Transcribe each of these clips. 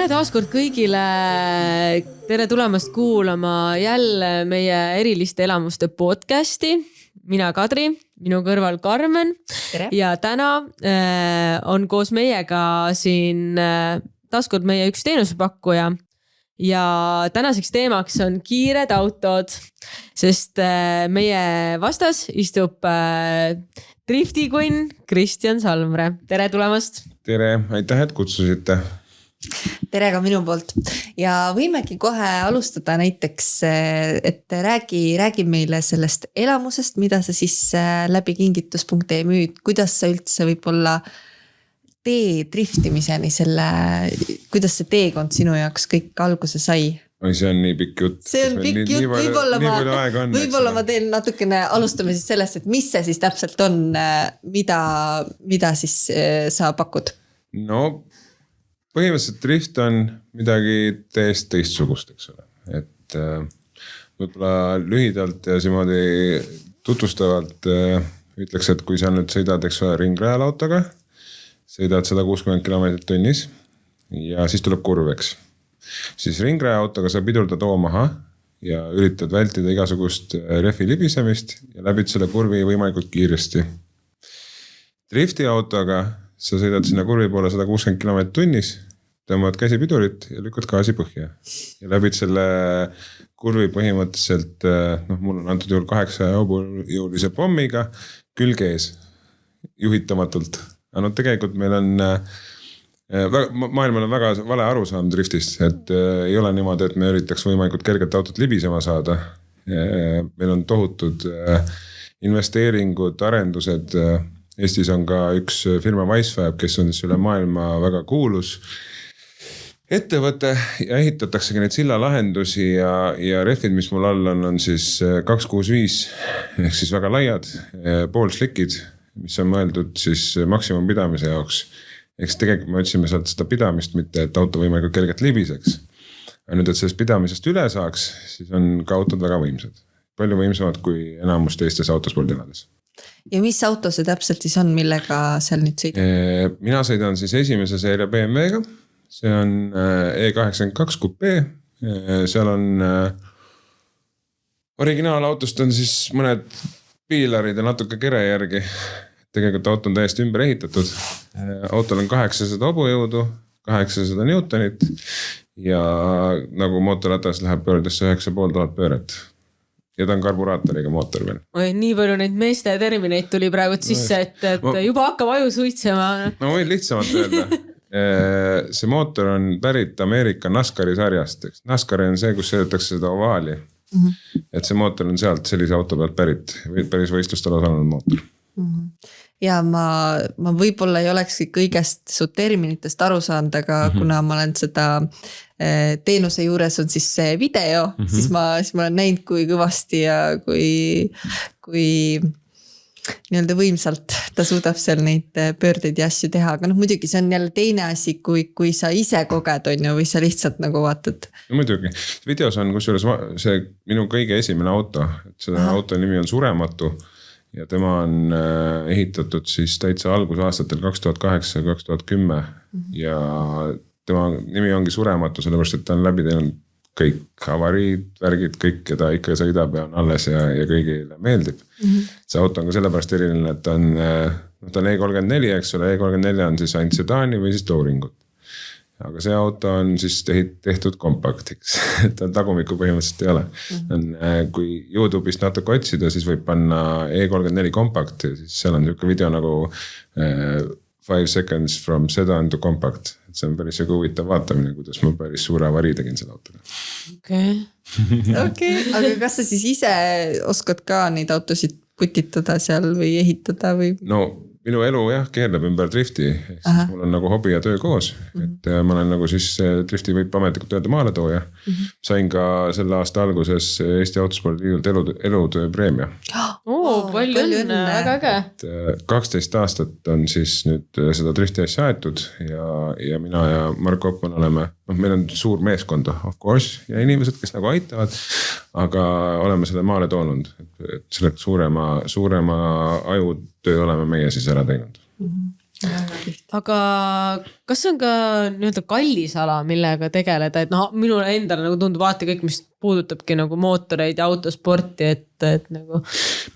tere taaskord kõigile. Tere tulemast kuulama jälle meie eriliste elamuste podcasti. Mina Kadri, minu kõrval Karmen. Tere. Ja täna on koos meiega siin taaskord meie üks teenusepakkuja. Ja tänaseks teemaks on kiired autod, sest meie vastas istub driftikunn Kristjan Salmre. Tere tulemast. Tere, aitäh, et kutsusite. Tere ka minu poolt. Ja võimegi kohe alustada näiteks, et räägi meile sellest elamusest, mida sa siis läbi kingitus.ee müüd. Kuidas sa üldse võib-olla tee driftimiseni kuidas see teekond sinu jaoks kõik alguse sai? Oi, see on nii pikk jutt. See on pikk jutt, võib-olla ma teen natukene, alustame siis sellest, et mis see siis täpselt on, mida siis sa pakud? No, põhimõtteliselt drift on midagi täiesti teistsugust, eks ole. Et võib-olla lühidalt ja siimoodi tutvustavalt ütleks, et kui sa nüüd sõidad, eks ole, ringrajal autoga, sõidad 160 km tunnis ja siis tuleb kurv, eks. Siis ringraja autoga sa pidurdad oo maha ja üritad vältida igasugust refi libisemist ja läbid selle kurvi võimalikult kiiresti. Drifti autoga sa sõidad sinna kurvi poole 160 km tunnis, tõmbad käsipidurit ja lükkad gaasi põhja. Ja läbid selle kurvi põhimõtteliselt, mul on antud juhul 8-jõulise pommiga külge ees, juhitamatult. Aga tegelikult meil on, maailmal on väga vale arusaam driftist, et ei ole niimoodi, et me üritaks võimalikult kergelt autot libisema saada. Meil on tohutud investeeringud, arendused. Eestis on ka üks firma Wisefab, kes on üle maailma väga kuulus ettevõte ja ehitataksegi neid sillalahendusi ja refid, mis mul all on siis 265 ehk siis väga laiad, poolslikid, mis on mõeldud siis maksimum pidamise jaoks. Eks tegelikult me otsime sealt seda pidamist, mitte et auto võimalikult kergelt libiseks. Aga nüüd, et sellest pidamisest üle saaks, siis on ka autod väga võimsad. Palju võimsamad kui enamus teistes autospordilades. Ja mis auto see täpselt siis on, millega seal nüüd sõidab? Mina sõidan siis esimese seeria BMW-ga. See on E82 Coupé. Seal on originaalautost on siis mõned piilarid ja natuke kere järgi. Tegelikult auto on täiesti ümber ehitatud. Autol on 800 hobujõudu, 800 newtonit ja nagu mootorratas läheb pöördesse 9500 pööret. Ja ta on karburaatoriga mootor veel. Oi, nii palju neid meeste termineid tuli praegu sisse, et juba hakkab aju suitsema. No võin lihtsamalt öelda. See mootor on pärit Ameerika NASCARi sarjast. NASCARi on see, kus sõidetakse seda ovaali. Et see mootor on sealt sellise auto pealt päris võistlustel osanud mootor. Ja ma võib-olla ei olekski kõigest su terminitest aru saanud, aga kuna ma olen seda teenuse juures on siis see video, siis ma olen näinud kui kõvasti ja kui nii-öelda võimsalt ta suudab seal neid pöördeid ja asju teha, aga muidugi see on jälle teine asi, kui sa ise koged on ju, või sa lihtsalt nagu vaatad. No muidugi, videos on kusjuures see minu kõige esimene auto, et selle auto nimi on Surematu ja tema on ehitatud siis täitsa algusaastatel 2008 ja 2010 ja tema nimi ongi Surematu, sellepärast, et ta on läbi teinud kõik avariid, värgid, kõik ja ta ikka sõidab ja on alles ja kõigile meeldib. See auto on ka sellepärast eriline, et ta on E34, eks ole, E34 on siis ainult sedaani või siis touringut. Aga see auto on siis tehtud kompaktiks, et tagumikku põhimõtteliselt ei ole. Kui YouTube'ist natuke otsida, siis võib panna E34 kompakt ja siis seal on niisugune video nagu 5 seconds from sedan to compact. See on päris huvitav vaatamine, kuidas ma päris suure avarii tegin selle autoga. Okei, aga kas sa siis ise oskad ka neid autosid putitada seal või ehitada või? No minu elu keerdab ümber drifti, mul on nagu hobi ja töö koos, et ma olen nagu siis drifti võib ametlikult öelda maaletooja. Sain ka selle aasta alguses Eesti Autospordiliidult elutöö preemia. Palju õnne, väga äge. 12 aastat on siis nüüd seda drifti asja aetud ja mina ja Mark Koppmann oleme, meil on suur meeskond, of course, ja inimesed, kes nagu aitavad, aga oleme selle maale toonud, et selle suurema ajutöö oleme meie siis ära teinud. aga kas see on ka nii-öelda kallis ala, millega tegeleda, et noh, minule endale nagu tundub vaata kõik, mis puudutabki nagu mootoreid ja autosporti, et nagu.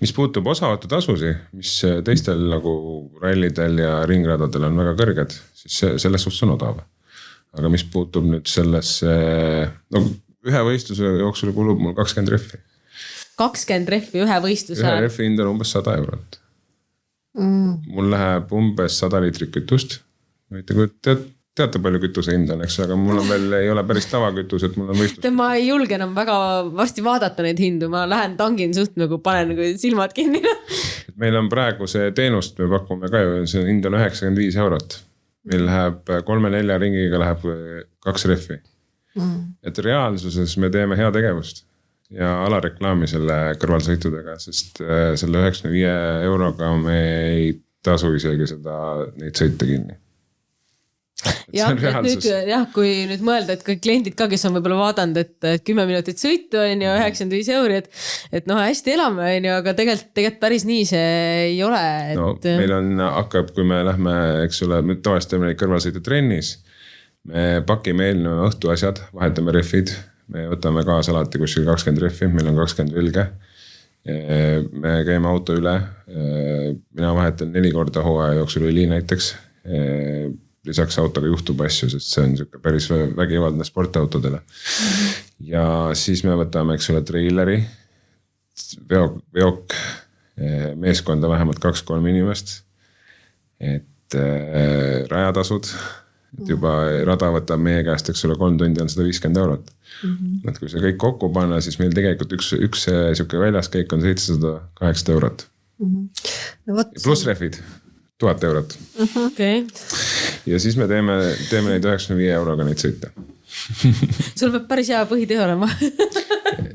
Mis puutub osaauto-tasusi, mis teistel nagu rallidel ja ringradadel on väga kõrged, siis selles suhtes on odav. Aga mis puutub nüüd sellesse, no ühe võistluse jooksul kulub mul 20 rehvi. 20 rehvi ühe võistluse? Ühe rehvi hind on umbes 100 eurot. Mul läheb umbes 100 liitrit kütust. Teate palju kütuse hind on, eks, aga mul on veel ei ole päris tavakütus, et mul on võistlus. Ma ei julge enam väga varsti vaadata neid hindu, ma lähen tangin suht nagu panen nagu silmad kinni. Meil on praegu see teenust, me pakume ka ju, see hind on 95 eurot. Meil läheb 3-4 ringiga läheb 2 rehvi. Et reaalsuses me teeme hea tegevust ja alareklaami selle kõrvalsõitudega, sest selle 95 euroga me ei tasu isegi neid sõite kinni. Ja, nüüd, kui nüüd mõelda, et kõik kliendid ka, kes on võib-olla vaadanud, et 10 minutit sõitu on ju 95 euri, et noh, hästi elame on ju, aga tegelikult päris nii see ei ole. Et... No, meil hakkab, kui me lähme, eks ole, me tavaliselt teeme neid kõrvalsõite trennis, me pakime eelneva õhtu asjad, vahetame rehvid, me võtame kaasa alati kuskil 20 rehvi, meil on 20 vilge. Me käime auto üle, mina vahetan 4 korda hooaja jooksul õli näiteks. Lisaks autoga juhtub asju, sest see on päris vägivaldne sportautodele. Ja siis me võtame, eks ole, treileri, veok, meeskonda vähemalt 2-3 inimest, et rajatasud, et juba rada võtab meie käest, eks ole, 3 tundi on 150 eurot. Et kui see kõik kokku panna, siis meil tegelikult üks siuke väljaskäik on 700-800 eurot. Pluss rehvid, 1000 eurot. Okay. Ja siis me teeme neid 95 euroga neid sõita. Sul peab päris hea põhitöö olema.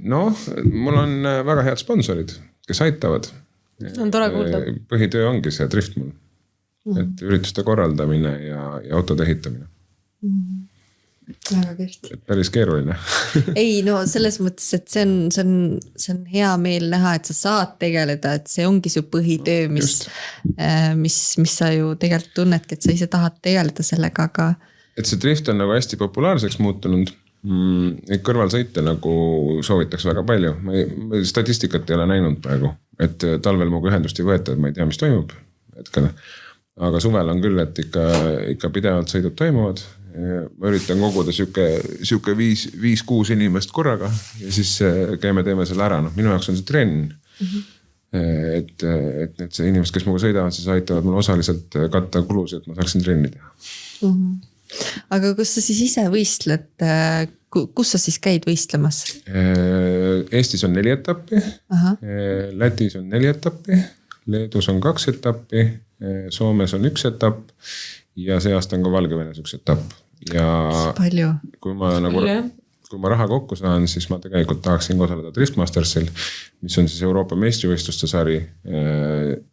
No, mul on väga head sponsorid, kes aitavad. On tore kuulda. Põhitöö ongi see drift mul. Et ürituste korraldamine ja autode ehitamine. Väga kehti. Päris keeruline. Ei, no selles mõttes, et see on hea meel näha, et sa saad tegeleda, et see ongi su põhitöö, mis sa ju tegelikult tunnedki, et sa ise tahad tegeleda sellega, aga... Et see drift on nagu hästi populaarseks muutunud. Neid kõrvalsõite nagu soovitakse väga palju. Ma statistikat ei ole näinud praegu, et talvel mugu ühendust ei võeta, et ma ei tea, mis toimub. Aga suvel on küll, et ikka pidevalt sõidud toimuvad. Ma üritan koguda siuke 5-6 inimest korraga ja siis käime teeme selle ära. No, minu jaoks on see trenn. Et need inimesed, kes muga sõidavad, siis aitavad mul osaliselt katta kulusid, et ma saaksin trenni teha. Aga kus sa siis ise võistled? Kus sa siis käid võistlemas? Eestis on 4 etappi, Lätis on 4 etappi, Leedus on 2 etappi, Soomes on 1 etapp ja see aasta on ka Valgevenes 1 etapp. Ja palju. Kui ma raha kokku saan, siis ma tegelikult tahaksin osaleda Driftmastersil, mis on siis Euroopa meistrivõistluste sari,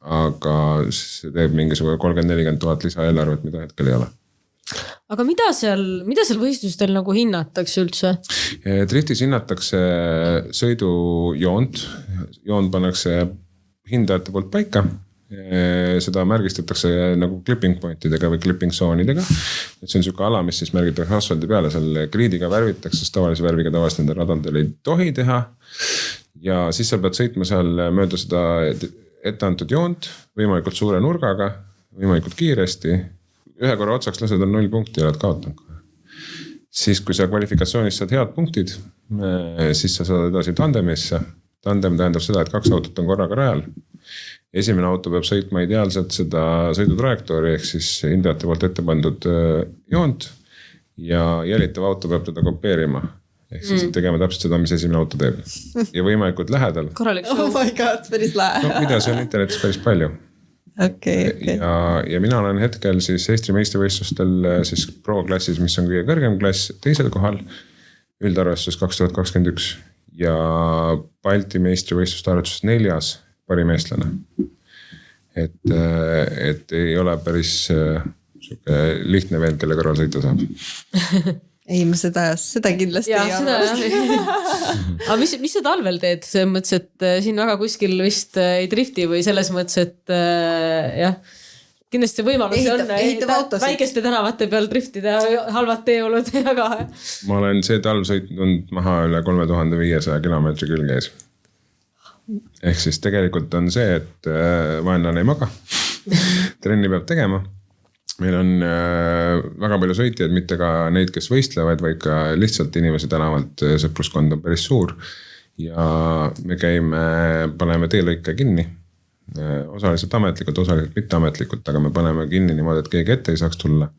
aga see teeb mingisugune 30-40 000 lisaeelarvet, mida hetkel ei ole. Aga mida seal võistlustel nagu hinnatakse üldse? Driftis hinnatakse sõidujoont, joon pannakse hindajate poolt paika. Seda märgistatakse nagu clipping pointidega või clipping zoonidega. Et see on siuke ala, mis siis märgitakse asfaldi peale, seal kriidiga värvitakse, sest tavalise värviga tavaliselt nende radadel ei tohi teha. Ja siis sa pead sõitma seal mööda seda etteantud joont, võimalikult suure nurgaga, võimalikult kiiresti. Ühe korra otsaks lased on 0 punkti ja oled kaotanud. Siis kui sa kvalifikatsioonis saad head punktid, siis sa saad edasi tandemisse. Tandem tähendab seda, et 2 autot on korraga rajal. Esimene auto peab sõitma ideaalselt seda sõidutrajektoori, ehk siis hindajate poolt ette pandud joont ja jälitav auto peab teda kopeerima. Ehk siis tegema täpselt seda, mis esimene auto teeb. Ja võimalikult lähedal. Oh my god, päris lähe. No, videos on internetis päris palju. Okay. Ja mina olen hetkel siis Eesti meistrivõistlustel siis pro-klassis, mis on kõige kõrgem klass, 2. kohal, üldarvestus 2021 ja Balti meistrivõistluste arvutuses 4. parim eestlane. Et ei ole päris lihtne veel, kelle kõrval sõita saab. Ei, ma seda kindlasti ei arva. Aga mis sa talvel teed? See mõttes, et siin väga kuskil vist ei drifti või selles mõttes, et jah, kindlasti see võimalus Ehitab autosid. väikeste tänavate peal driftida halvad teeolud aga. Ma olen see talv sõitnud maha üle 3500 kilomeetri külge ees. Ehk siis tegelikult on see, et vaenlane ei maga. Trenni peab tegema. Meil on väga palju sõitjaid, mitte ka neid, kes võistlevad, vaid ka lihtsalt inimesi tänavalt, sõpruskond on päris suur. Ja me paneme teelõike kinni. Osaliselt ametlikult, osaliselt mitte ametlikult, aga me paneme kinni niimoodi, et keegi ette ei saaks tulla.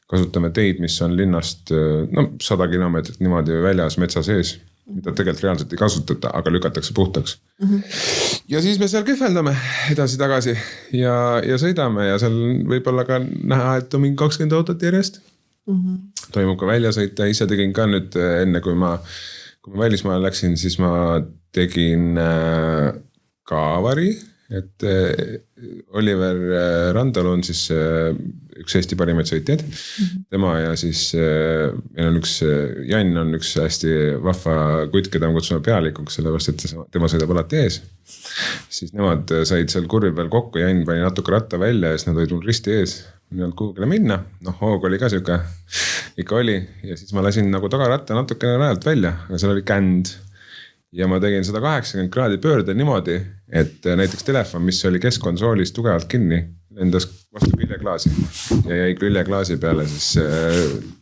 Kasutame teid, mis on linnast 100 kilomeetrit niimoodi väljas metsa sees, mida tegelikult reaalselt ei kasutata, aga lükatakse puhtaks. Ja siis me seal kühveldame edasi-tagasi ja sõidame ja seal võib olla ka näha, et on mingi 20 autot järjest. Toimub ka väljasõita, ise tegin ka nüüd enne, kui ma välismaale läksin, siis ma tegin ka avari, et Oliver Randalu on siis üks Eesti parimaid sõitjaid. Tema ja siis meil on Jan on üks hästi vahva kutt, keda me kutsume pealikuks, sellepärast, et tema sõidab alati ees. Siis nemad said seal kurvi peal kokku, Jan pani natuke ratta välja ja siis nad olid mul risti ees. Ei olnud kuhugile minna, hoog oli ka siuke, ikka oli. Ja siis ma lasin nagu tagaratta natukene rajalt välja, aga seal oli känd. Ja ma tegin 180 kraadi pöörde niimoodi, et näiteks telefon, mis oli keskkonsoolis tugevalt kinni, lendas vastu küljeklaasi ja jäi küljeklaasi peale siis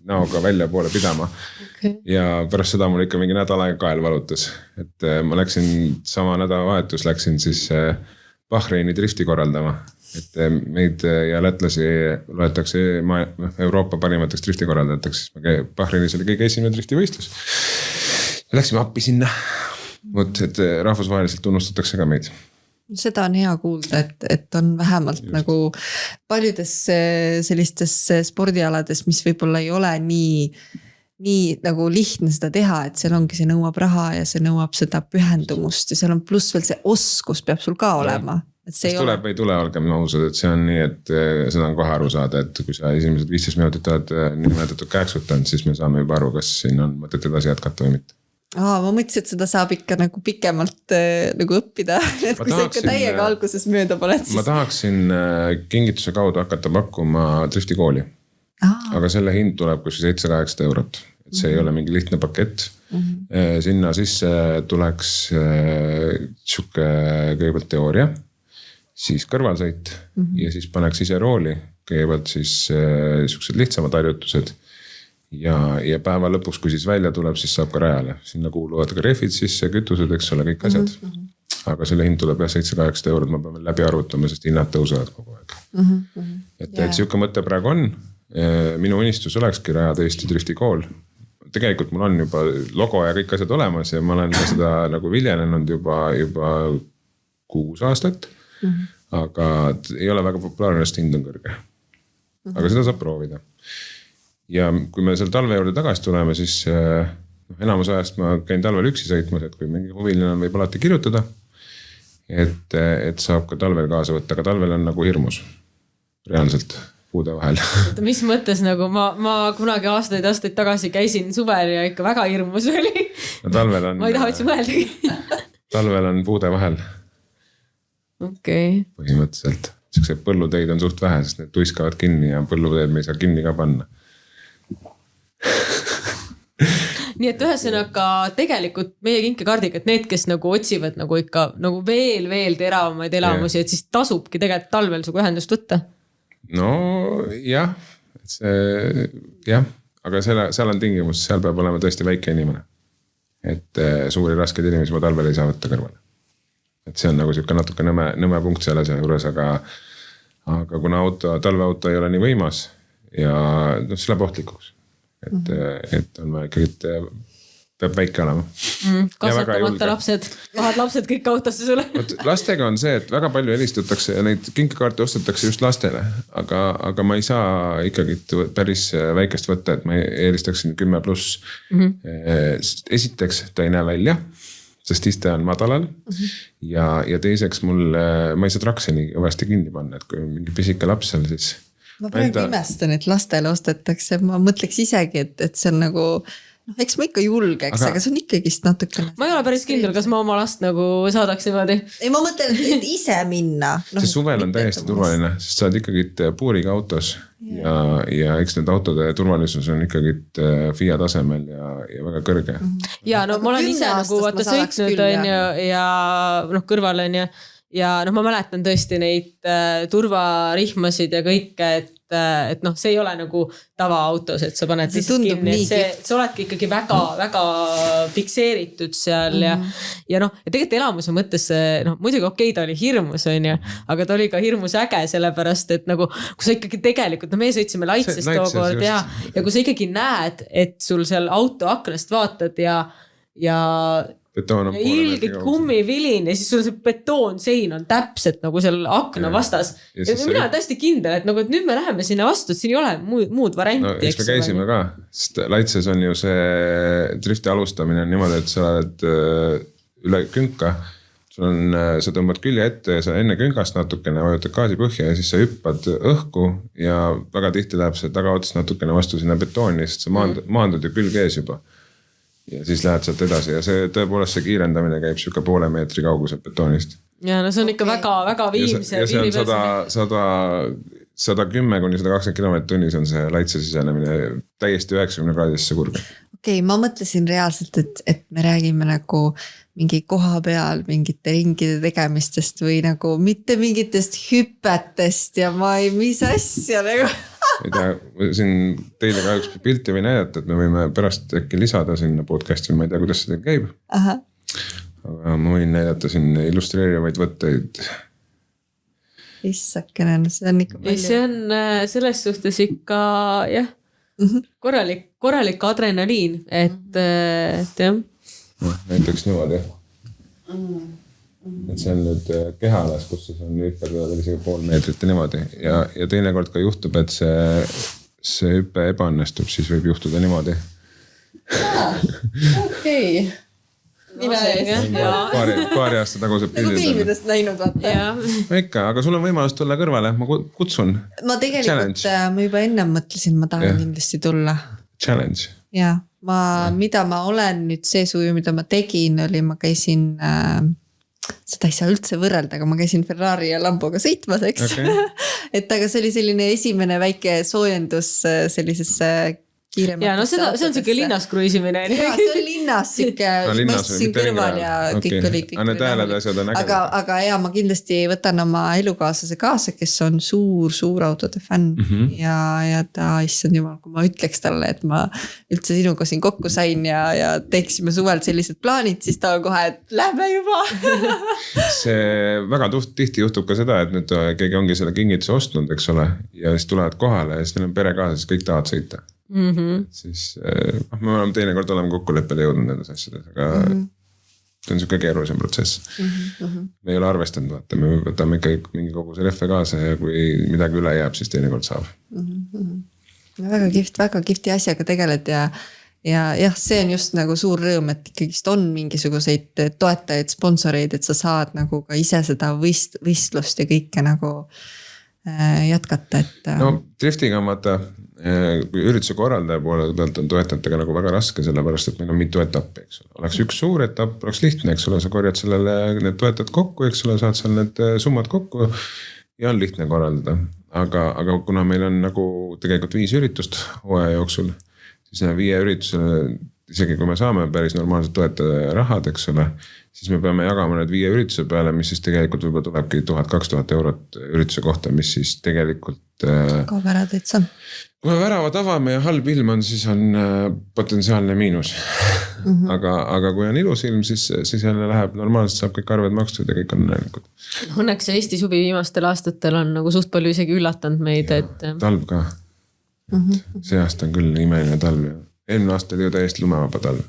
näoga välja poole pidama. Okay. Ja pärast seda mul ikka mingi nädal aega kael valutas. Et ma läksin sama nädalavahetus, läksin siis Bahreini drifti korraldama. Et meid ja lätlasi loetakse Euroopa parimateks drifti korraldajateks. Bahreinis oli kõige esimene driftivõistlus. Läksime appi sinna. Et rahvusvaheliselt tunnustatakse ka meid. Seda on hea kuulda, et on vähemalt just nagu paljudes sellistes spordialades, mis võib-olla ei ole nii nagu lihtne seda teha, et seal ongi, see nõuab raha ja see nõuab seda pühendumust ja seal on pluss veel see oskus peab sul ka olema. Kas tuleb või ei tule, olgem ausad, et see on nii, et seda on kohe aru saada, et kui sa esimesed 15 minutit oled nimetatud käeksutanud, siis me saame juba aru, kas siin on mõtet edasi jätkata või mitte. Ma mõtlesin, et seda saab ikka nagu pikemalt nagu õppida, et kui sa ikka täiega alguses mööda paned. Ma tahaksin kingituse kaudu hakata pakkuma driftikooli, aga selle hind tuleb kus 700-800 eurot, et see ei ole mingi lihtne pakett. Sinna sisse tuleks siuke kõigepealt teooria, siis kõrvalsõit ja siis paneks ise rooli, kõigepealt siis siuksed lihtsamad harjutused. Ja päeva lõpuks, kui siis välja tuleb, siis saab ka rajale. Sinna kuuluvad ka rehvid sisse, kütused, eks ole, kõik asjad. Aga selle hind tuleb 700-800 eurot, ma peame läbi arvutama, sest hinnad tõusevad kogu aeg. Et siuke mõte praegu on. Minu unistus olekski rajada Eesti driftikool. Tegelikult mul on juba logo ja kõik asjad olemas ja ma olen seda nagu viljelenud juba 6 aastat. Aga ei ole väga populaarne, sest hind on kõrge. Aga seda saab proovida. Ja kui me seal talve juurde tagasi tuleme, siis enamus ajast ma käin talvel üksi sõitmas, et kui mingi huviline on, võib alati kirjutada, et saab ka talvel kaasa võtta, aga talvel on nagu hirmus, reaalselt puude vahel. Mis mõttes nagu ma kunagi aastaid tagasi käisin suvel ja ikka väga hirmus oli. Ma ei taha üldse mõeldagi. Talvel on puude vahel. Okay. Põhimõtteliselt. Siukse põlluteid on suht vähe, sest need tuiskavad kinni ja põlluteid me ei saa kinni ka panna. Nii et ühesõnaga tegelikult meie kinkekaardiga, et need, kes nagu otsivad nagu ikka nagu veel teravamaid elamusi, et siis tasubki tegelikult talvel sugu ühendust võtta. No jah, aga seal on tingimus, seal peab olema tõesti väike inimene. Et suuri raskeid inimesi ma talvel ei saa võtta kõrvale. Et see on nagu siuke natuke nõme punkt selle asja juures, aga kuna talveauto ei ole nii võimas ja see läheb ohtlikuks. Et on vaja ikkagi, peab väike olema. Kasvatamata lapsed kõik autosse sulle. Lastega on see, et väga palju helistatakse ja neid kinkekaarte ostetakse just lastele, aga ma ei saa ikkagi päris väikest võtta, et ma eelistaksin 10+. Esiteks ta ei näe välja, sest iste on madalal ja teiseks ma ei saa trakseni kõvasti kinni panna, et kui mingi pisike laps seal, siis ma praegu imestan, et lastele ostetakse, ma mõtleks isegi, et see on nagu eks ma ikka julgeks, aga see on ikkagist natukene. Ma ei ole päris kindel, kas ma oma last nagu saadaks niimoodi. Ei, ma mõtlen, et ise minna. See suvel on täiesti turvaline, sest sa oled ikkagi puuriga autos ja eks need autode turvalisus on ikkagi FIA tasemel ja väga kõrge. Ja no ma olen ise nagu vaata sõitnud ja kõrval on ja ma mäletan tõesti neid turvarihmasid ja kõike, et see ei ole nagu tavaautos, et sa paned lihtsalt kinni, et sa oledki ikkagi väga fikseeritud seal ja tegelikult elamuse mõttes muidugi okei, ta oli hirmus, aga ta oli ka hirmus äge, sellepärast, et nagu, kui sa ikkagi tegelikult, me sõitsime Laitsest tookord ja kui sa ikkagi näed, et sul seal auto aknast vaatad ja ilgid kummivilin ja siis sul see betoonsein on täpselt nagu seal akna vastas. Ja mina olen täiesti kindel, et nüüd me läheme sinna vastu, et siin ei ole muud varianti. Eks me käisime ka, sest Laitses on ju see drifti alustamine on niimoodi, et sa oled üle künka, sa tõmbad külje ette ja sa enne künkast natukene vajutad gaasi põhja ja siis sa hüppad õhku ja väga tihti läheb see tagaotsast natukene vastu sinna betooni, sest sa maandud ju külg ees juba. Ja siis lähed sealt edasi ja see tõepoolest see kiirendamine käib siuke poole meetri kaugusel betoonist. Ja see on ikka väga viimse. Ja see on 110–120 km/h on see Laitse sisenemine täiesti 90 kraadisse kurga. Okei, ma mõtlesin reaalselt, et me räägime nagu mingi koha peal mingite ringide tegemistest või nagu mitte mingitest hüpetest ja mis asja nagu... Ei tea, siin teile ka üks pilti või näidata, et me võime pärast äkki lisada sinna podcasti, ma ei tea, kuidas see käib. Aga ma võin näidata siin illustreerivaid võtteid. Issakene, see on ikka palju. See on selles suhtes ikka jah, korralik adrenaliin, et jah. Näiteks niimoodi. Et see on nüüd kehalas, kus siis on hüppe veel isegi pool meetrit ja niimoodi. Ja teinekord ka juhtub, et see hüppe ebaõnnestub, siis võib juhtuda niimoodi. Okei. Mina paari aasta tagused pildid. Nagu filmidest näinud, vaata. Ikka, aga sul on võimalus tulla kõrvale, ma kutsun. Ma tegelikult, ma juba enne mõtlesin, ma tahan kindlasti tulla. Challenge. Ja, mida ma olen nüüd see suvi, mida ma tegin, oli, ma käisin... seda ei saa üldse võrrelda, aga ma käisin Ferrari ja Lamboga sõitmas, eks. Okay. Et aga see oli selline esimene väike soojendus sellisesse kiiremaks. Ja no see on siuke linnas kruiisimine. Ja see on linnas siuke, ma istusin kõrval ja kõik oli kõik. Aga ja ma kindlasti võtan oma elukaaslase kaasa, kes on suur autode fänn ja ta issand jumal, kui ma ütleks talle, et ma üldse sinuga siin kokku sain ja teeksime suvel sellised plaanid, siis ta on kohe, et lähme juba. See väga tihti juhtub ka seda, et nüüd keegi ongi selle kingituse ostnud, eks ole, ja siis tulevad kohale ja siis neil on pere kaasa, siis kõik tahavad sõita. Siis me oleme teinekord kokkuleppele jõudnud nendes asjades, aga see on siuke keerulisem protsess. Me ei ole arvestanud, vaata, me võtame ikka mingi kogu see rehve kaasa ja kui midagi üle jääb, siis teinekord saab. Väga kihvti asjaga tegeled ja jah, see on just nagu suur rõõm, et ikkagist on mingisuguseid toetajaid, sponsoreid, et sa saad nagu ka ise seda võistlust ja kõike nagu jätkata, et... No driftiga on vaata, kui ürituse korraldaja poole pealt on toetajatega nagu väga raske, sellepärast, et meil on mitu etappi, eks ole. Oleks üks suur etapp, oleks lihtne, eks ole, sa korjad sellele need toetajad kokku, eks ole, saad seal need summad kokku ja on lihtne korraldada. Aga kuna meil on nagu tegelikult 5 üritust hooaja jooksul, siis 5 üritusele, isegi kui me saame päris normaalselt toetada rahad, eks ole, siis me peame jagama need 5 ürituse peale, mis siis tegelikult võib-olla tulebki 1000-2000 eurot ürituse kohta, mis siis tegelikult... Kaob ära täitsa. Kui me väravad avame ja halb ilm on, siis on potentsiaalne miinus. Aga kui on ilus ilm, siis jälle läheb normaalselt, saab kõik arved makstud ja kõik on õnnelikud. Õnneks Eesti suvi viimastel aastatel on nagu suht palju isegi üllatanud meid, et... Talv ka. See aasta on küll imeline talv ja eelmine aasta oli ju täiesti lumevaba talv.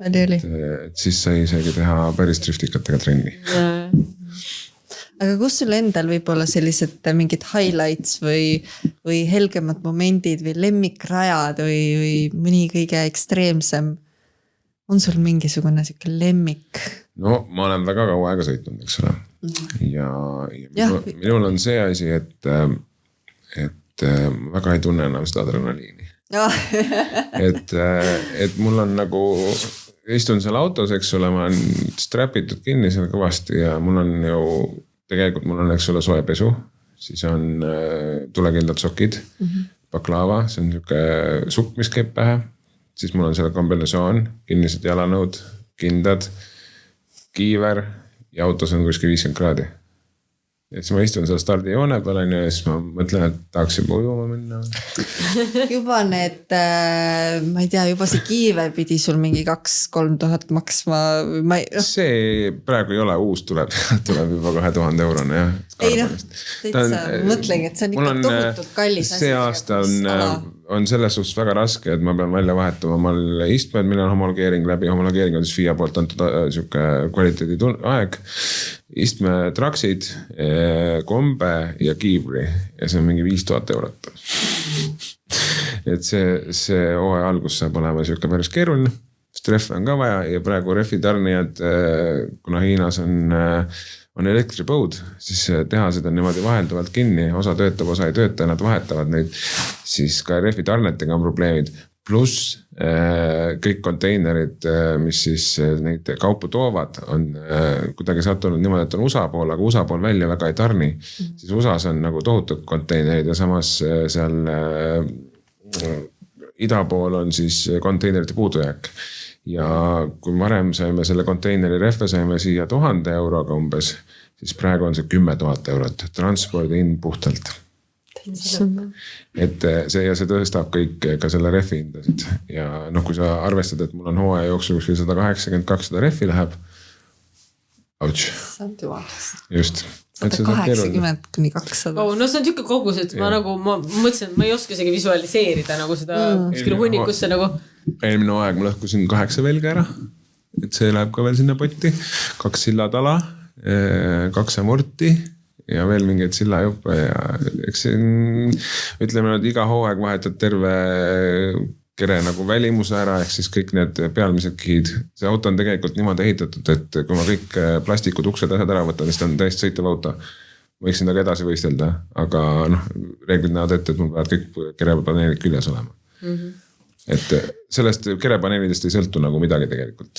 Oli. Et siis sai isegi teha päris driftikatega trenni. Aga kus sul endal võib olla sellised mingid highlights või helgemad momendid või lemmikrajad või mõni kõige ekstreemsem? On sul mingisugune siuke lemmik? No ma olen väga kaua aega sõitnud, eks ole. Ja minul on see asi, et väga ei tunne enam seda adrenaliini. et mul on nagu, istun seal autos, eks ole, ma olen strapitud kinni seal kõvasti ja mul on ju, tegelikult mul on, eks ole, soe pesu, siis on tulekindlad sokid, baklaava, see on niisugune sukk, mis käib pähe, siis mul on seal kombinasoon, kinnised jalanõud, kindad, kiiver ja autos on kuskil 50 kraadi. Ja siis ma istun seal stardijoone peal ja siis ma mõtlen, et tahaksin ujuma minna. Juba need, ma ei tea, juba see kiiver pidi sul mingi 2-3 tuhat maksma. See praegu ei ole uus, tuleb juba 2000 eurone. Jah, ei noh, täitsa mõtlengi, et see on ikka tohutult kallis. See aasta on selles suhtes väga raske, et ma pean välja vahetama omal istmed, mille on homologeering läbi. Homologeering on siis FIA poolt antud siuke kvaliteedi aeg. Istme traksid, kombe ja kiivri ja see on mingi 5000 eurot. Et see hooaja algus saab olema siuke päris keeruline, sest rehve on ka vaja ja praegu rehvi tarnijad, kuna Hiinas on elektripõud, siis tehased on niimoodi vahelduvalt kinni, osa töötab, osa ei tööta, nad vahetavad neid, siis ka rehvi tarnetega on probleemid. Pluss kõik konteinerid, mis siis neid kaupu toovad, on kuidagi sattunud niimoodi, et on USA pool, aga USA pool välja väga ei tarni. Siis USAs on nagu tohutud konteinerid ja samas seal ida pool on siis konteinerite puudujääk. Ja kui varem saime selle konteineri rehve saime siia 1000 euroga umbes, siis praegu on see 10 000 eurot. Transpordi hind puhtalt. Et see tõstab kõik ka selle rehvi hindasid ja noh, kui sa arvestad, et mul on hooaja jooksul 180-200 rehvi läheb. Ouch. Just. 180-200. No see on tükka kogus, et ma mõtlesin, et ma ei oska isegi visualiseerida nagu seda kuskil hunnikusse nagu. Eelmine aeg ma lõhkusin 8 velga ära, et see läheb ka veel sinna potti. 2 sillatala, 2 amorti ja veel mingeid sillajuppe ja eks ütleme, et iga hooaeg vahetad terve kere nagu välimuse ära, ehk siis kõik need pealmised kihid. See auto on tegelikult niimoodi ehitatud, et kui ma kõik plastikud uksed asjad ära võtan, siis ta on täiesti sõitev auto. Võiksin taga edasi võistelda, aga reeglid näevad ette, et mul peavad kõik kerepaneelid küljes olema. Et sellest kerepaneelidest ei sõltu nagu midagi tegelikult.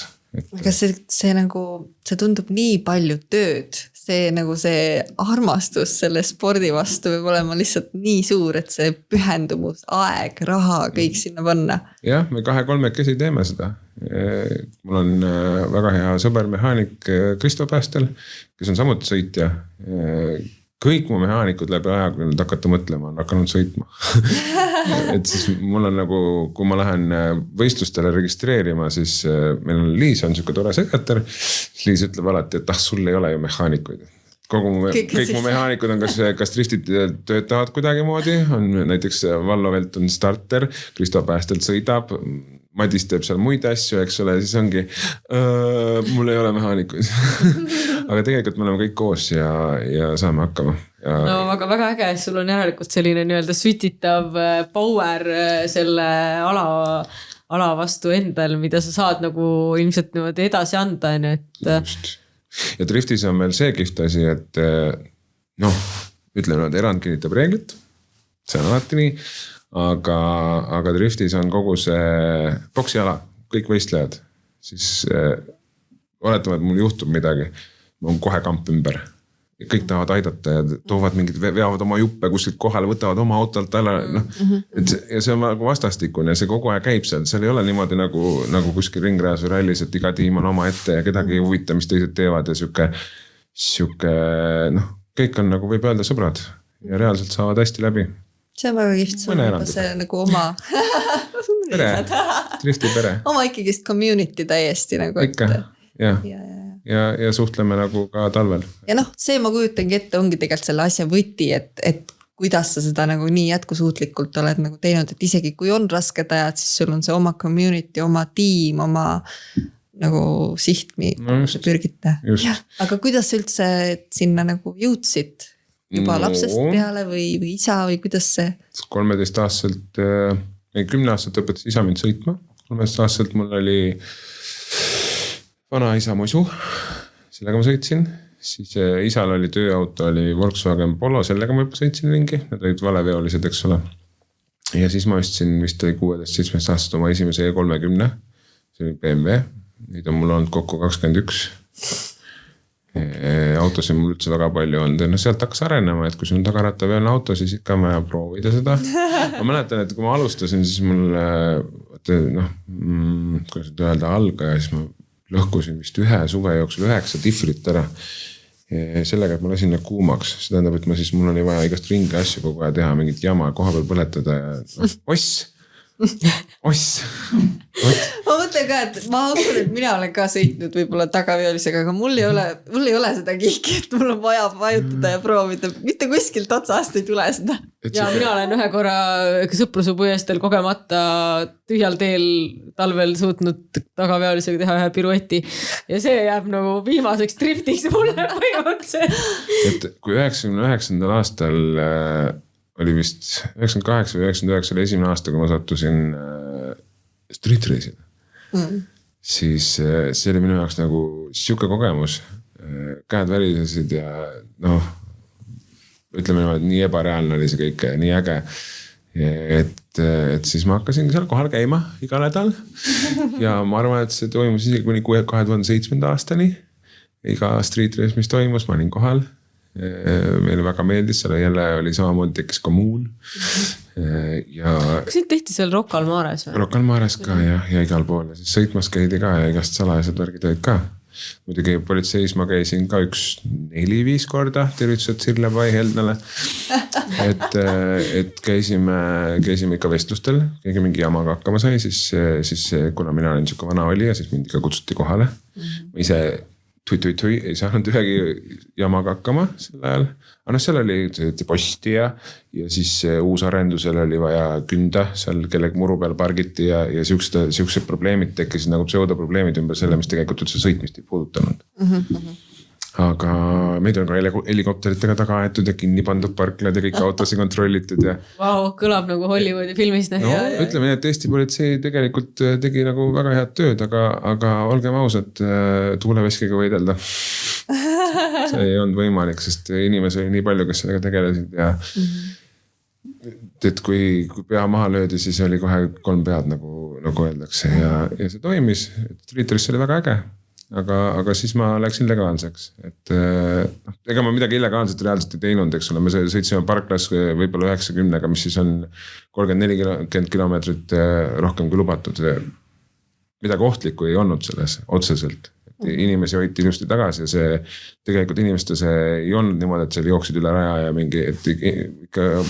Aga see nagu, see tundub nii palju tööd, see nagu see armastus selle spordi vastu võib olema lihtsalt nii suur, et see pühendumus, aeg, raha, kõik sinna panna. Jah, me 2-3 teeme seda. Mul on väga hea sõber mehaanik Kristo Päästel, kes on samuti sõitja. Kõik mu mehaanikud läbi aja, kui nüüd hakata mõtlema, on hakanud sõitma. Et siis mul on nagu, kui ma lähen võistlustele registreerima, siis meil on Liis on siuke tore sekretär. Liis ütleb alati, et sul ei ole ju mehaanikuid. Kõik mu mehaanikud on kas driftid töötavad kuidagi moodi, on näiteks Vallo Velt on starter, Kristo Päästelt sõidab, Madis teeb seal muid asju, eks ole, siis ongi, mul ei ole mehaanikuid. Aga tegelikult me oleme kõik koos ja saame hakkama. No väga äge, sul on järelikult selline nii-öelda sütitav power selle ala vastu endal, mida sa saad nagu ilmselt niimoodi edasi anda. Just. Ja driftis on meil see kihvt asi, et ütleme, et erand kinnitab reeglit, see on alati nii, aga driftis on kogu see boksiala, kõik võistlejad, siis oletame, et mul juhtub midagi, mul on kohe kamp ümber. Kõik tahavad aidata ja toovad mingid, veavad oma juppe kuskilt kohale, võtavad oma autolt alla. Ja see on nagu vastastikune ja see kogu aeg käib seal ei ole niimoodi nagu kuskil ringreas või rallis, et iga tiim on oma ette ja kedagi ei huvita, mis teised teevad ja siuke, kõik on nagu võib öelda sõbrad ja reaalselt saavad hästi läbi. See on väga kihvt, see nagu oma pere, drifti pere. Oma ikkagist community täiesti nagu. Ikka, jah. Ja suhtleme nagu ka talvel. Ja see ma kujutangi ette ongi tegelikult selle asja võti, et kuidas sa seda nagu nii jätkusuutlikult oled nagu teinud, et isegi kui on rasked ajad, siis sul on see oma community, oma tiim, oma nagu sihtmi pürgite. Aga kuidas sa üldse sinna nagu jõudsid? Juba lapsest peale või isa või kuidas see? 13-aastaselt, 10 aastat õpetas isa mind sõitma. 13-aastaselt mul oli vana isa musu, sellega ma sõitsin, siis isal oli tööauto, oli Volkswagen Polo, sellega ma juba sõitsin ringi, need olid valeveolised, eks ole. ja siis ma ostsin vist 16-17 aastast oma esimese E30, see oli BMW, nüüd on mul olnud kokku 21. Autosid mul üldse väga palju on, no sealt hakkas arenema, et kui sul on tagarattaveolne auto, siis ikka on vaja proovida seda. Ma mäletan, et kui ma alustasin, siis mul, kuidas nüüd öelda, algaja, siis ma lõhkusin vist ühe suve jooksul 9 diffrit ära. Sellega, et ma lasin need kuumaks, see tähendab, et mul oli vaja igast ringi asju kogu aja teha, mingit jama koha peal põletada ja oss. Ma mõtlen ka, et ma usun, et mina olen ka sõitnud võib-olla tagaveolisega, aga mul ei ole seda kihki, et mul on vaja vajutada ja proovida. Mitte kuskilt otsast ei tule seda. Ja mina olen ühe korra sõpruse puiestel kogemata tühjal teel talvel suutnud tagaveolisega teha ühe pirueti. Ja see jääb nagu viimaseks driftiks mulle põhimõtteliselt. Et kui 99. aastal oli vist 98 või 99 oli esimene aasta, kui ma sattusin street race'ile. Siis see oli minu jaoks nagu siuke kogemus. Käed värisesid ja ütleme niimoodi, nii ebareaalne oli see kõik, nii äge. Et siis ma hakkasin seal kohal käima iga nädal. Ja ma arvan, et see toimus isegi kuni 2007. aastani. Iga street race, mis toimus, ma olin kohal. Meile väga meeldis, seal jälle oli samamoodi tekkis kommuun. Kas nüüd tehti seal Rocca al Mares või? Rocca al Mares ka ja igal pool. Ja siis sõitmas käidi ka ja igast salajased värgid olid ka. Muidugi politseis ma käisin ka 4-5 korda, tervitused Sirle Pai Heldnale. Et käisime ikka vestlustel, keegi mingi jamaga hakkama sai, siis kuna mina olin siuke vana oli ja siis mind ikka kutsuti kohale. Ma ise tui, ei saanud ühegi jamaga hakkama sel ajal. Aga seal oli posti ja siis uusarendusel oli vaja künda, seal kellegi muru peal pargiti ja siuksed probleemid tekkisid nagu pseudoprobleemid ümber selle, mis tegelikult üldse sõitmist ei puudutanud. Aga meid on ka helikopteritega taga aetud ja kinni pandud parklad ja kõik autosi kontrollitud ja. Vau, kõlab nagu Hollywoodi filmis. No, ütleme, et Eesti politsei tegelikult tegi nagu väga head tööd, aga olgem ausad, tuuleveskega võidelda. See ei olnud võimalik, sest inimesi oli nii palju, kes sellega tegelesid ja et kui pea maha löödi, siis oli kohe 3 pead nagu öeldakse ja see toimis. Street race oli väga äge. Aga siis ma läksin legaalseks, et ega ma midagi illegaalset reaalselt ei teinud, eks ole, me sõitsime parklas võib-olla 90-ga, mis siis on 34 kilomeetrit rohkem kui lubatud. Midagi ohtlikku ei olnud selles otseselt, et inimesi hoiti ilusti tagasi ja see tegelikult inimeste see ei olnud niimoodi, et seal jooksid üle raja ja mingi, et ikka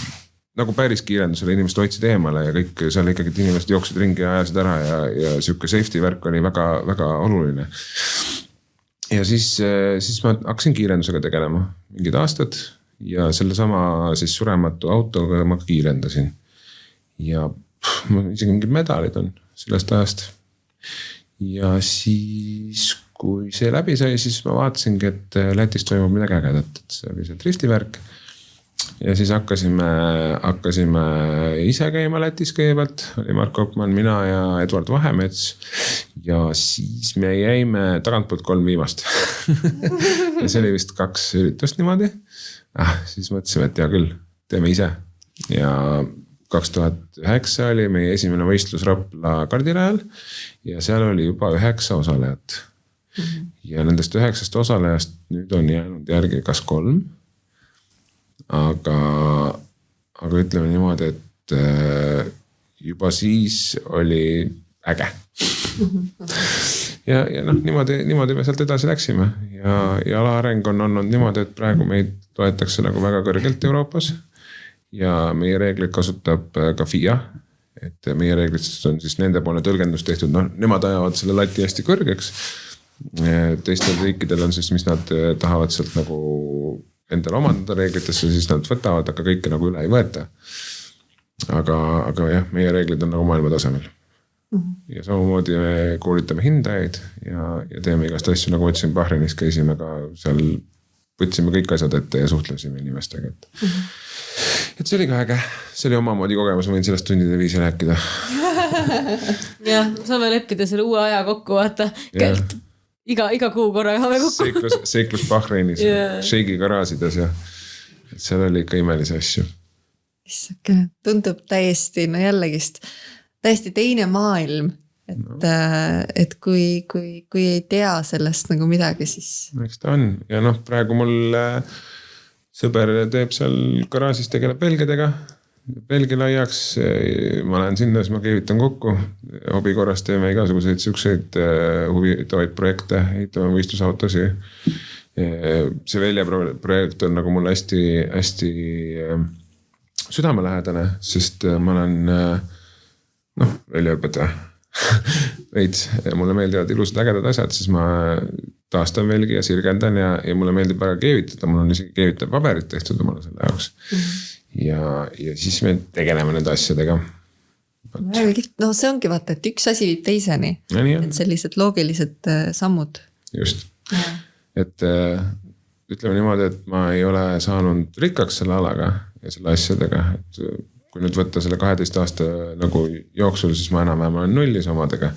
nagu päris kiirendusele inimesed hoidsid eemale ja kõik seal ikkagi inimesed jooksid ringi ja ajasid ära ja siuke safety värk oli väga, väga oluline. Ja siis ma hakkasin kiirendusega tegelema mingid aastad ja selle sama siis surematu autoga ma kiirendasin. Ja isegi mingid medalid on sellest ajast. Ja siis kui see läbi sai, siis ma vaatasingi, et Lätis toimub midagi ägedat, et see oli see driftivärk. Ja siis hakkasime ise käima Lätis kõigepealt, oli Mark Koppmann, mina ja Edward Vahemets ja siis me jäime tagantpoolt 3 viimast. Ja see oli vist 2 üritust niimoodi. Siis mõtlesime, et hea küll, teeme ise. Ja 2009 oli meie esimene võistlus Rapla kardirajal ja seal oli juba 9 osalejat. Ja nendest 9 osalejast nüüd on jäänud järgi kas 3. Aga ütleme niimoodi, et juba siis oli äge. Ja niimoodi me sealt edasi läksime ja alaareng on olnud niimoodi, et praegu meid toetakse nagu väga kõrgelt Euroopas ja meie reeglid kasutab ka FIA, et meie reeglitest on siis nende poole tõlgendus tehtud, nemad ajavad selle lati hästi kõrgeks. Teistel riikidel on siis, mis nad tahavad sealt nagu endale omandada reeglitesse, siis nad võtavad, aga kõike nagu üle ei võeta. Aga jah, meie reeglid on nagu maailma tasemel. Ja samamoodi me koolitame hindajaid ja teeme igast asju, nagu võtsin Bahreinis, käisime ka seal, võtsime kõik asjad ette ja suhtlesime inimestega. Et see oli ka äge, see oli omamoodi kogemus, võin sellest tundide viisi rääkida. Jah, saame leppida selle uue aja kokku, vaata. Iga kuu korra jääme kokku. Seiklus Bahreinis, Sheigi garaažides ja seal oli ikka imelisi asju. tundub täiesti, no jällegist, täiesti teine maailm. Et kui ei tea sellest nagu midagi, siis. Eks ta on ja praegu mul sõber teeb seal garaažis, tegeleb pelgedega. Pelgi laiaks, ma lähen sinna, siis ma keevitan kokku. Hobi korras teeme igasuguseid siukseid huvitavaid projekte, ehitame võistlusautosi. See väljaprojekt on nagu mulle hästi südamelähedane, sest ma olen väljaõpetaja. Veits, mulle meeldivad ilusad ägedad asjad, siis ma taastan velgi ja sirgendan ja mulle meeldib väga keevitada. Mul on isegi keevitav paberit tehtud omale selle jaoks. Ja siis me tegeleme nende asjadega. No see ongi vaata, et üks asi viib teiseni. Et sellised loogilised sammud. Just. Et ütleme niimoodi, et ma ei ole saanud rikkaks selle alaga ja selle asjadega. Et kui nüüd võtta selle 12 aasta nagu jooksul, siis ma enam-vähem olen nullis omadega.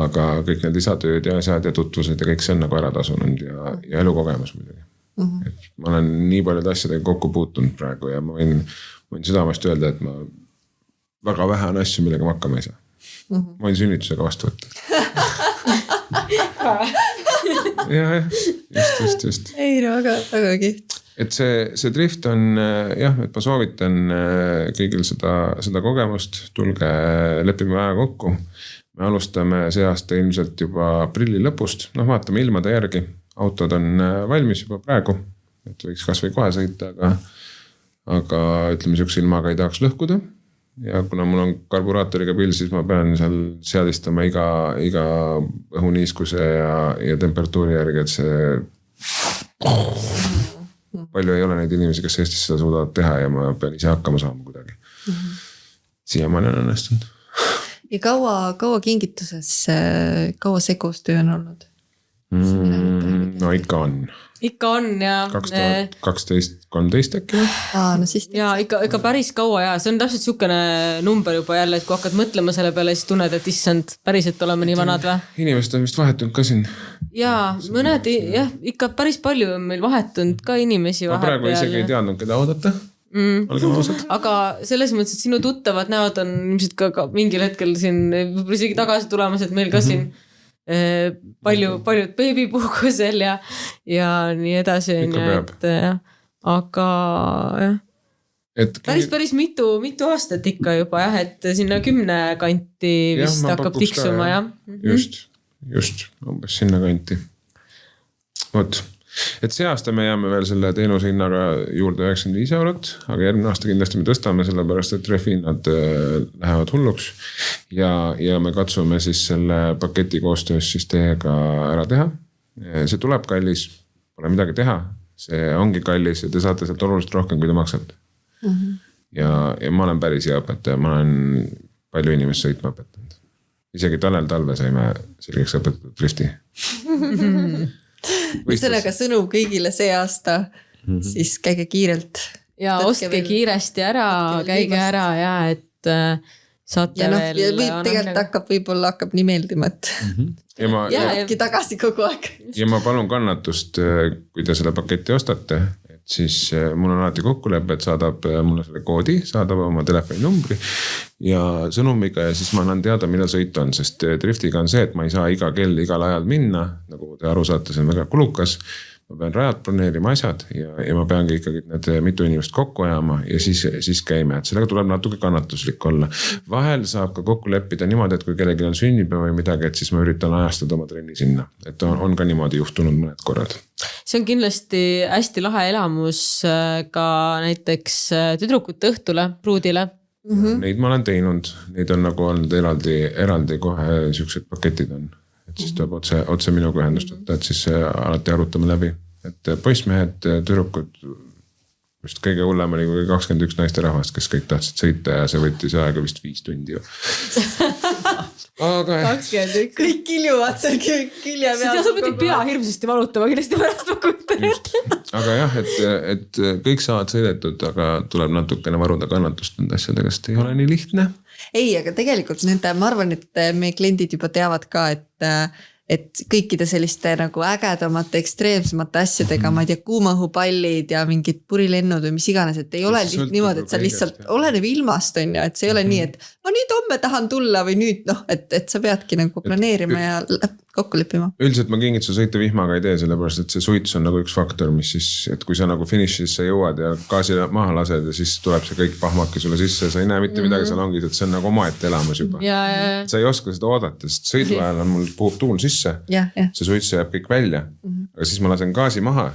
Aga kõik need lisatööd ja asjad ja tutvused ja kõik see on nagu ära tasunud ja elukogemus muidugi. Et ma olen nii paljud asjadega kokku puutunud praegu ja ma võin südamest öelda, et ma väga vähe on asju, millega ma hakkama ei saa. Ma võin sünnitusega vastu võtta. just. Ei, no väga kiht. Et see drift on et ma soovitan kõigil seda kogemust, tulge lepime aja kokku. Me alustame see aasta ilmselt juba aprilli lõpust, vaatame ilmade järgi. Autod on valmis juba praegu, et võiks kas või kohe sõita, aga ütleme siukse ilmaga ei tahaks lõhkuda. Ja kuna mul on karburaatoriga pill, siis ma pean seal seadistama iga õhuniiskuse ja temperatuuri järgi, et see palju ei ole neid inimesi, kes Eestis seda suudavad teha ja ma pean ise hakkama saama kuidagi. Siiamaani on õnnestunud. Ja kaua kingituses, kaua see koostöö on olnud? No ikka on. Ikka on ja 2012-13 äkki või? No siis ja ikka päris kaua ja see on täpselt siukene number juba jälle, et kui hakkad mõtlema selle peale, siis tunned, et issand, päriselt oleme nii vanad või? Inimesed on vist vahetunud ka siin. Ja mõned ikka päris palju on meil vahetunud ka inimesi vahepeal. Ma praegu isegi ei teadnud, keda oodata. Aga selles mõttes, et sinu tuttavad näod on ilmselt ka mingil hetkel siin võib-olla isegi tagasi tulemas, et meil ka siin paljud beebipuhkusel ja nii edasi. Aga päris mitu aastat ikka juba et sinna 10 kanti vist hakkab tiksuma. Just, umbes sinna kanti. Vot. Et see aasta me jääme veel selle teenuse hinnaga juurde 95 €, aga järgmine aasta kindlasti me tõstame sellepärast, et refinnad lähevad hulluks ja me katsume siis selle paketi koostöös siis teiega ära teha. See tuleb kallis, pole midagi teha, see ongi kallis ja te saate sealt oluliselt rohkem, kui te maksate. Ja ma olen päris hea õpetaja, ma olen palju inimest sõitma õpetanud. Isegi Tanel Talve saime selgeks õpetatud drifti. Ühesõnaga sõnum kõigile see aasta, siis käige kiirelt. Ja ostke kiiresti ära, käige ära ja et saate veel. Ja tegelikult hakkab nii meeldima, et jääbki tagasi kogu aeg. Ja ma palun kannatust, kui te selle paketi ostate, et siis mul on alati kokkulepe, et saadab mulle selle koodi, saadab oma telefoninumbri ja sõnumiga ja siis ma annan teada, millal sõit on, sest driftiga on see, et ma ei saa iga kell igal ajal minna, nagu te aru saate, see on väga kulukas. Ma pean rajad planeerima asjad ja ma peangi ikkagi need mitu inimest kokku ajama ja siis käime, et sellega tuleb natuke kannatuslik olla. Vahel saab ka kokku leppida niimoodi, et kui kellelgi on sünnipäev või midagi, et siis ma üritan ajastada oma trenni sinna. Et on ka niimoodi juhtunud mõned korrad. See on kindlasti hästi lahe elamus ka näiteks tüdrukute õhtule, pruudile. Neid ma olen teinud, neid on nagu olnud eraldi kohe siuksed paketid on. Et siis tuleb otse minuga ühendust võtta, et siis alati arutame läbi. Et poissmehed, tüdrukud, just kõige hullem oli 21 naiste rahvast, kes kõik tahtsid sõita ja see võttis aega vist 5 tundi. Aga 21. Kõik kiljuvad seal külje peal. Seda sa pidi pea hirmsasti valutama kindlasti pärast ma kujutan ette. Aga jah, et kõik saavad sõidetud, aga tuleb natukene varuda kannatust nende asjadega, sest ei ole nii lihtne. Ei, aga tegelikult ma arvan, et meie kliendid juba teavad ka, et kõikide selliste nagu ägedamate, ekstreemsemate asjadega, ma ei tea, kuumaõhupallid ja mingid purilennud või mis iganes, et ei ole niimoodi, et sa lihtsalt oleneb ilmast on ju, et see ei ole nii, et ma nüüd homme tahan tulla või nüüd et sa peadki nagu planeerima ja kokku leppima. Üldiselt ma kingituse sõita vihmaga ei tee, sellepärast et see suits on nagu üks faktor, mis siis, et kui sa nagu finišisse jõuad ja gaasi maha lased ja siis tuleb see kõik pahmaki sulle sisse, sa ei näe mitte midagi seal ongis, et see on nagu omaette elamus juba. Sa ei oska seda oodata, sest sõidu ajal on mul puhub tuul sisse. See suits jääb kõik välja, aga siis ma lasen gaasi maha,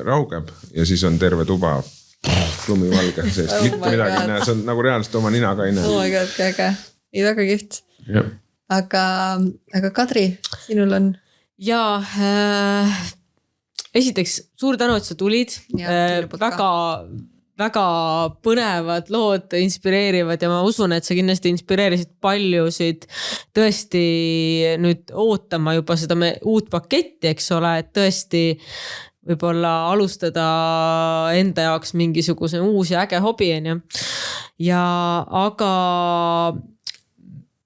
raugeb ja siis on terve tuba lumivalge seest, mitte midagi ei näe, see on nagu reaalselt oma nina ka ei näe. Oh my god, äge, ei väga kihvt. Aga Kadri, sinul on? Esiteks suur tänu, et sa tulid, väga põnevad lood, inspireerivad ja ma usun, et sa kindlasti inspireerisid paljusid tõesti nüüd ootama juba seda uut paketti, eks ole, et tõesti võib-olla alustada enda jaoks mingisuguse uus ja äge hobi, on ju. Aga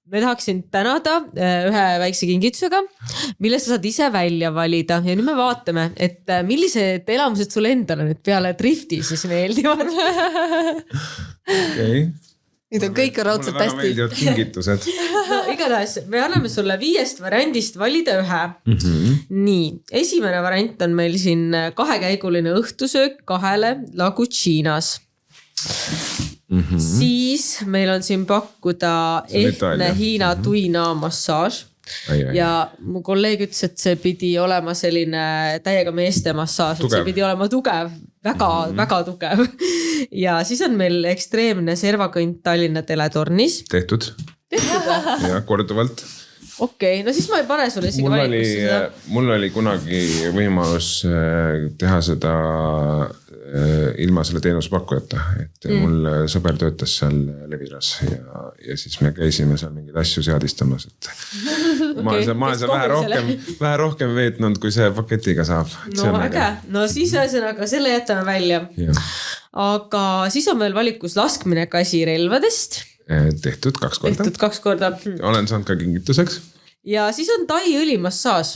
me tahaksin tänada ühe väikse kingitusega, mille sa saad ise välja valida ja nüüd me vaatame, et millised elamused sulle endale nüüd peale drifti siis meeldivad. Okay. Nüüd on kõik raudselt hästi. Mulle väga meeldivad kingitused. No igatahes, me anname sulle 5 variandist valida ühe. Nii, esimene variant on meil siin 2-käiguline õhtusöök 2 Laguchinas. Siis meil on siin pakkuda ehtne Hiina tuina massaaž. Ja mu kolleeg ütles, et see pidi olema selline täiega meeste massaaž, et see pidi olema tugev, väga tugev. Ja siis on meil ekstreemne servakõnt Tallinna teletornis. Tehtud. Ja korduvalt. Okei, no siis ma ei pane sulle isegi valikusse seda. Mul oli kunagi võimalus teha seda ilma selle teenusepakkujata, et mul sõber töötas seal Leviras ja siis me käisime seal mingeid asju seadistamas, et ma olen seal vähe rohkem veetnud, kui see paketiga saab. No äge, no siis ühesõnaga selle jätame välja. Aga siis on veel valikus laskmine käsirelvadest. Tehtud 2 korda. Tehtud 2 korda. Olen saanud ka kingituseks. Ja siis on tai õlimassaaž.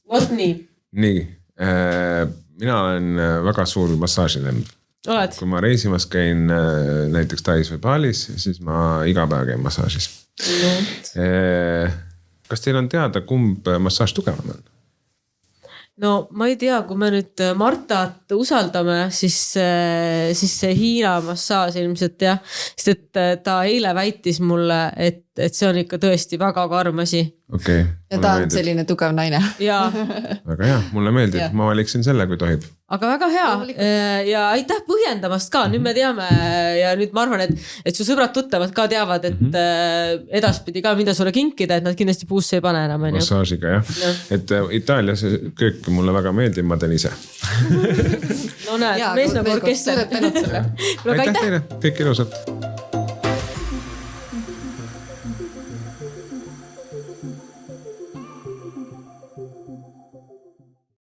Vot nii. Nii. Mina olen väga suur massaažilemb. Oled? Kui ma reisimas käin näiteks Tais või Balis, siis ma iga päev käin massaažis. Kas teil on teada, kumb massaaž tugevam on? No ma ei tea, kui me nüüd Martat usaldame, siis see Hiina massaaž ilmselt jah, sest et ta eile väitis mulle, et see on ikka tõesti väga karm asi. Okay, ja ta on selline tugev naine. Väga hea, mulle meeldib, ma valiksin selle, kui tohib. Aga väga hea ja aitäh põhjendamast ka, nüüd me teame ja nüüd ma arvan, et su sõbrad tuttavad ka teavad, et edaspidi ka mida sulle kinkida, et nad kindlasti puusse ei pane enam. Massaažiga jah, et Itaalias köök mulle väga meeldib, ma teen ise. No näed, mees nagu orkester. Aitäh teile, kõik ilusat.